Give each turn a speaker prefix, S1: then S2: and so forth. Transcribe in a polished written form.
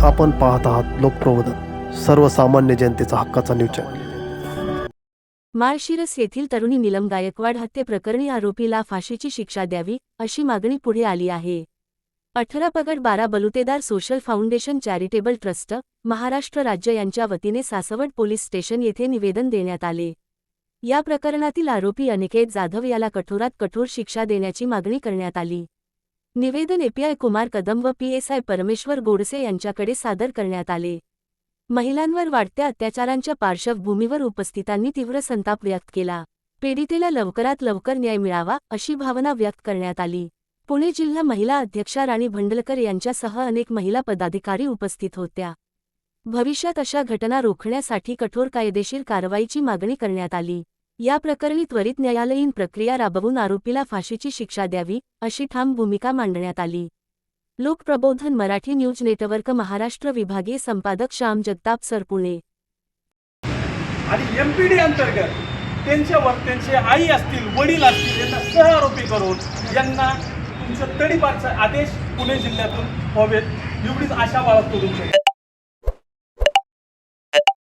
S1: आपण पाहत आहात लोकप्रबोधन, सर्वसामान्य जनतेचा हक्काचा न्यूज चॅनल।
S2: माळशिरस येथील तरुणी नीलम गायकवाड हत्येप्रकरणी आरोपीला फाशीची शिक्षा द्यावी अशी मागणी पुढे आली आहे। 18 पगड 12 बलुतेदार social foundation charitable trust Maharashtra राज्य यांच्या वतीने सासवड पोलीस स्टेशन येथे निवेदन देण्यात आले। या प्रकरणातील आरोपी अनिकेत जाधव याला कठोरात कठोर शिक्षा देण्याची मागणी करण्यात आली। निवेदन एपीआय कुमार कदम व पीएसआय परमेश्वर गोडसे यांच्याकडे सादर करण्यात आले। महिलांवर वाढत्या अत्याचारांच्या पार्श्वभूमीवर उपस्थितांनी तीव्र संताप व्यक्त केला। पीडितेला लवकरात लवकर न्याय मिळावा अशी भावना व्यक्त करण्यात आली। पुणे जिल्हा महिला अध्यक्षा राणी भंडलकर यांच्यासह अनेक महिला पदाधिकारी उपस्थित होत्या। भविष्यात अशा घटना रोखण्यासाठी कठोर कायदेशीर कारवाईची मागणी करण्यात आली। या प्रकरणी त्वरित न्यायालयीन प्रक्रिया राबवून आरोपीला फाशीची शिक्षा द्यावी अशी ठाम भूमिका मांडण्यात आली। लोकप्रबोधन मराठी न्यूज नेटवर्क महाराष्ट्र विभागीय संपादक श्याम जगताप सर, पुणे।
S3: आणि एमपीडी अंतर्गत त्यांचे आई असतील, वडील असतील यांना सह आरोपी करून यांना तुमचं तडीपारचा आदेश पुणे जिल्ह्यातून व्हावेत एवढीच आशा बाळगतो तुमच्या।